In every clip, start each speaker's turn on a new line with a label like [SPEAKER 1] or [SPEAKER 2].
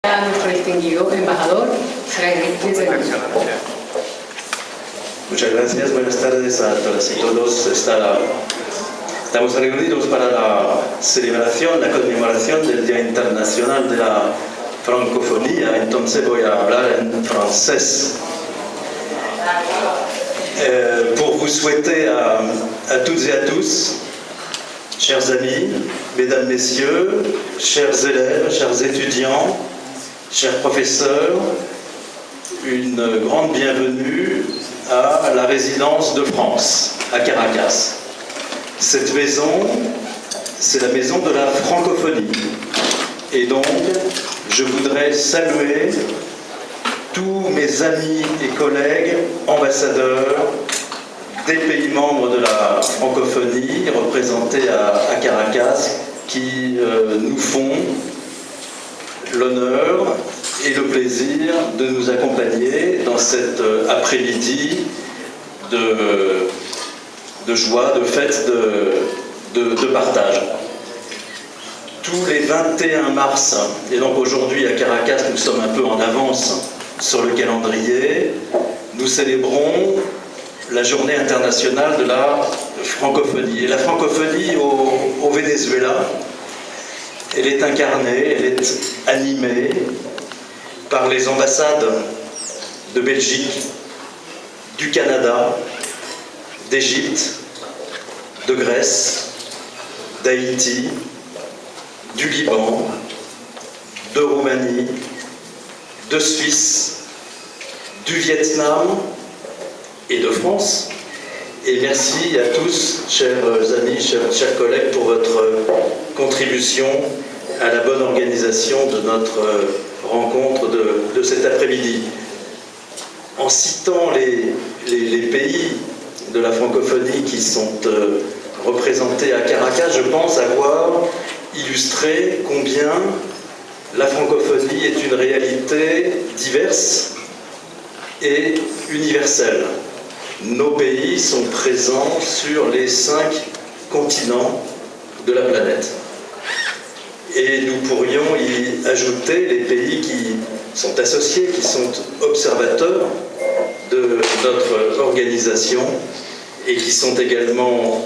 [SPEAKER 1] A nuestro distinguido embajador,
[SPEAKER 2] Muchas gracias, buenas tardes a todas y todos. Estamos reunidos para la celebración, la conmemoración del Día Internacional de la Francofonía, entonces voy a hablar en francés. Pour vous souhaiter à toutes et à tous, chers amis, mesdames, messieurs, chers élèves, chers étudiants, chers professeurs, une grande bienvenue à la résidence de France, à Caracas. Cette maison, c'est la maison de la francophonie. Et donc, je voudrais saluer tous mes amis et collègues ambassadeurs des pays membres de la francophonie représentés à Caracas qui nous font l'honneur et le plaisir de nous accompagner dans cet après-midi de joie, de fête, de partage. Tous les 21 mars, et donc aujourd'hui à Caracas, nous sommes un peu en avance sur le calendrier, nous célébrons la journée internationale de la francophonie. Et la francophonie au Venezuela, elle est incarnée, elle est animée par les ambassades de Belgique, du Canada, d'Égypte, de Grèce, d'Haïti, du Liban, de Roumanie, de Suisse, du Vietnam et de France. Et merci à tous, chers amis, chers collègues, pour votre contribution à la bonne organisation de notre rencontre de cet après-midi. En citant les pays de la francophonie qui sont représentés à Caracas, je pense avoir illustré combien la francophonie est une réalité diverse et universelle. Nos pays sont présents sur les 5 continents de la planète. Et nous pourrions y ajouter les pays qui sont associés, qui sont observateurs de notre organisation et qui sont également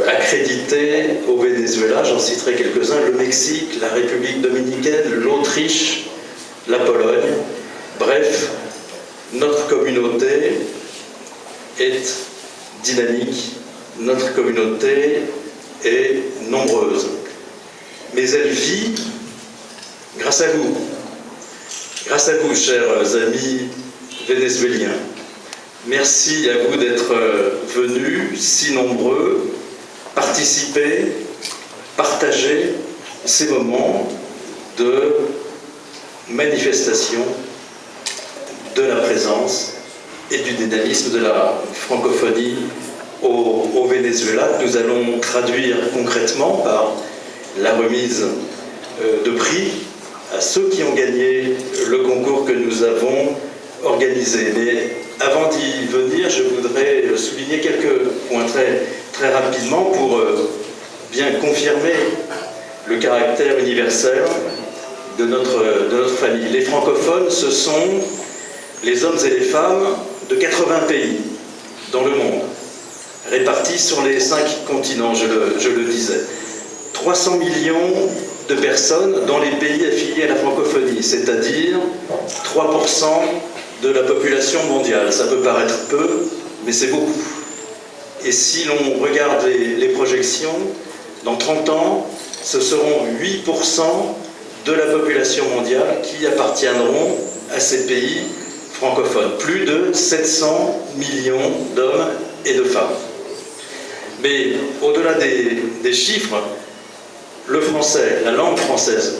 [SPEAKER 2] accrédités au Venezuela. J'en citerai quelques-uns: le Mexique, la République dominicaine, l'Autriche, la Pologne. Bref, notre communauté est dynamique, notre communauté est nombreuse. Mais elle vit grâce à vous, chers amis vénézuéliens. Merci à vous d'être venus, si nombreux, participer, partager ces moments de manifestation de la présence et du dynamisme de la francophonie au Venezuela. Nous allons traduire concrètement par la remise de prix à ceux qui ont gagné le concours que nous avons organisé. Mais avant d'y venir, je voudrais souligner quelques points très rapidement pour bien confirmer le caractère universel de notre famille. Les francophones, ce sont les hommes et les femmes de 80 pays dans le monde, répartis sur les 5 continents, je le disais. 300 millions de personnes dans les pays affiliés à la francophonie, c'est-à-dire 3% de la population mondiale. Ça peut paraître peu, mais c'est beaucoup. Et si l'on regarde les projections, dans 30 ans, ce seront 8% de la population mondiale qui appartiendront à ces pays francophones. Plus de 700 millions d'hommes et de femmes. Mais au-delà des chiffres, le français, la langue française,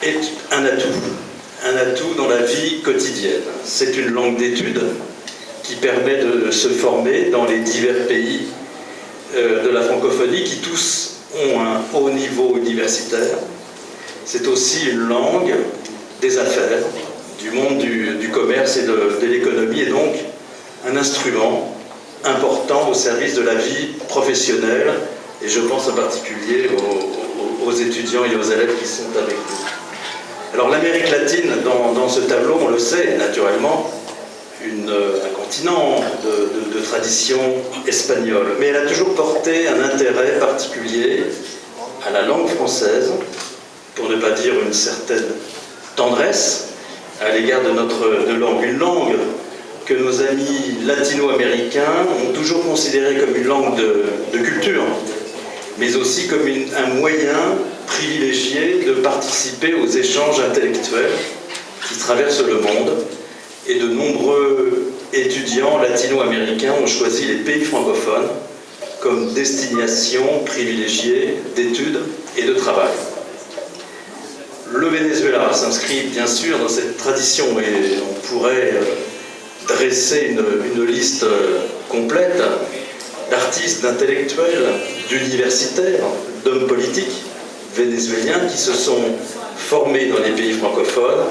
[SPEAKER 2] est un atout dans la vie quotidienne. C'est une langue d'étude qui permet de se former dans les divers pays de la francophonie, qui tous ont un haut niveau universitaire. C'est aussi une langue des affaires, du monde du commerce et de l'économie, et donc un instrument important au service de la vie professionnelle, et je pense en particulier aux étudiants et aux élèves qui sont avec nous. Alors l'Amérique latine, dans ce tableau, on le sait naturellement, un continent de tradition espagnole, mais elle a toujours porté un intérêt particulier à la langue française, pour ne pas dire une certaine tendresse à l'égard de notre langue. Une langue que nos amis latino-américains ont toujours considérée comme une langue de culture, mais aussi comme un moyen privilégié de participer aux échanges intellectuels qui traversent le monde. Et de nombreux étudiants latino-américains ont choisi les pays francophones comme destination privilégiée d'études et de travail. Le Venezuela s'inscrit bien sûr dans cette tradition et on pourrait dresser une liste complète d'artistes, d'intellectuels, d'universitaires, d'hommes politiques vénézuéliens qui se sont formés dans les pays francophones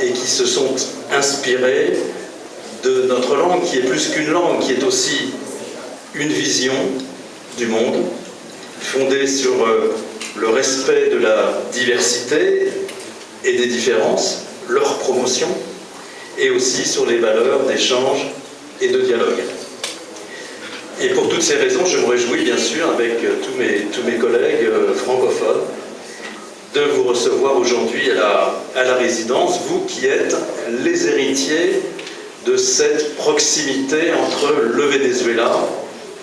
[SPEAKER 2] et qui se sont inspirés de notre langue, qui est plus qu'une langue, qui est aussi une vision du monde, fondée sur le respect de la diversité et des différences, leur promotion, et aussi sur les valeurs d'échange et de dialogue. Et pour toutes ces raisons, je me réjouis bien sûr, avec tous mes collègues francophones, de vous recevoir aujourd'hui à la résidence, vous qui êtes les héritiers de cette proximité entre le Venezuela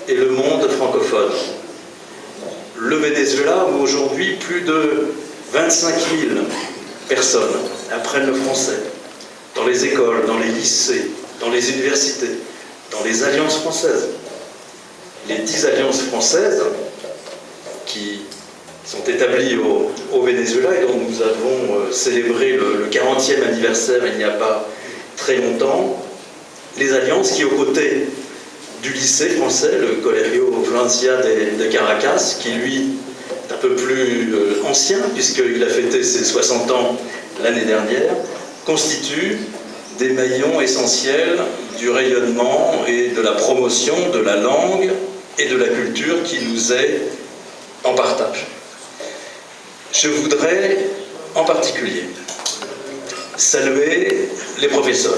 [SPEAKER 2] et le monde francophone. Le Venezuela, où aujourd'hui plus de 25 000 personnes apprennent le français, dans les écoles, dans les lycées, dans les universités, dans les alliances françaises. Les 10 alliances françaises qui sont établies au Venezuela et dont nous avons célébré le 40e anniversaire il n'y a pas très longtemps. Les alliances qui, aux côtés du lycée français, le Colegio Francia de Caracas, qui lui est un peu plus ancien, puisqu'il a fêté ses 60 ans l'année dernière, constituent des maillons essentiels du rayonnement et de la promotion de la langue et de la culture qui nous est en partage. Je voudrais en particulier saluer les professeurs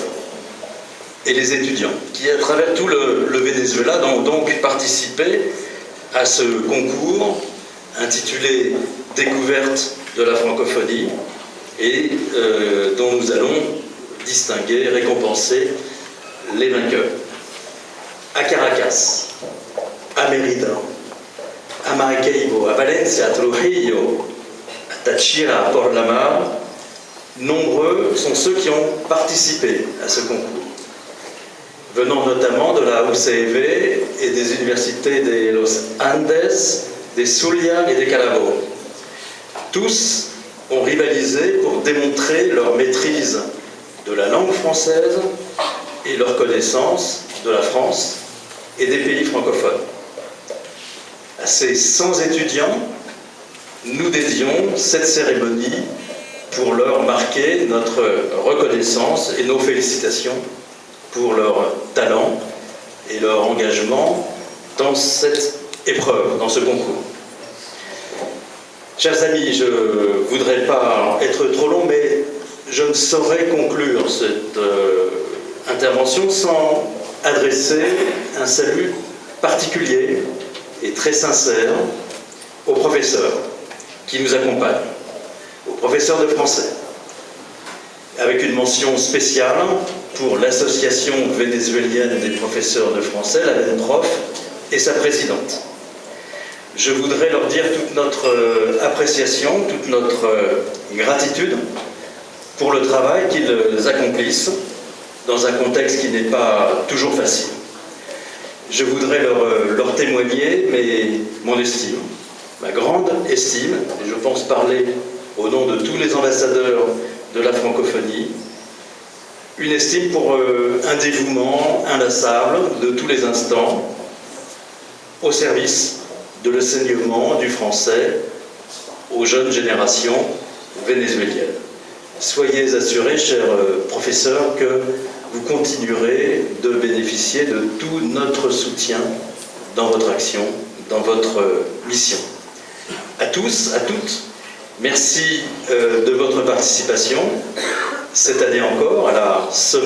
[SPEAKER 2] et les étudiants qui, à travers tout le Venezuela, ont donc participé à ce concours intitulé « Découverte de la francophonie » et dont nous allons distinguer, récompenser les vainqueurs. À Caracas, à Mérida, à Maracaibo, à Valencia, à Trujillo, à Táchira, à Port-la-Mar, nombreux sont ceux qui ont participé à ce concours, venant notamment de la UCV et des universités de Los Andes, des Zulia et des Carabobo. Tous ont rivalisé pour démontrer leur maîtrise de la langue française et leur connaissance de la France et des pays francophones. À ces 100 étudiants, nous dédions cette cérémonie pour leur marquer notre reconnaissance et nos félicitations pour leur talent et leur engagement dans cette épreuve, dans ce concours. Chers amis, je ne voudrais pas être trop long, mais je ne saurais conclure cette intervention sans adresser un salut particulier et très sincère aux professeurs qui nous accompagnent, aux professeurs de français, avec une mention spéciale pour l'Association vénézuélienne des professeurs de français, la VENPROF, et sa présidente. Je voudrais leur dire toute notre appréciation, toute notre gratitude pour le travail qu'ils accomplissent dans un contexte qui n'est pas toujours facile. Je voudrais leur témoigner mon estime, ma grande estime, et je pense parler au nom de tous les ambassadeurs de la francophonie, une estime pour un dévouement inlassable de tous les instants au service de l'enseignement du français aux jeunes générations vénézuéliennes. Soyez assurés, chers professeurs, que vous continuerez de bénéficier de tout notre soutien dans votre action, dans votre mission. À tous, à toutes, Merci de votre participation, cette année encore, à la semaine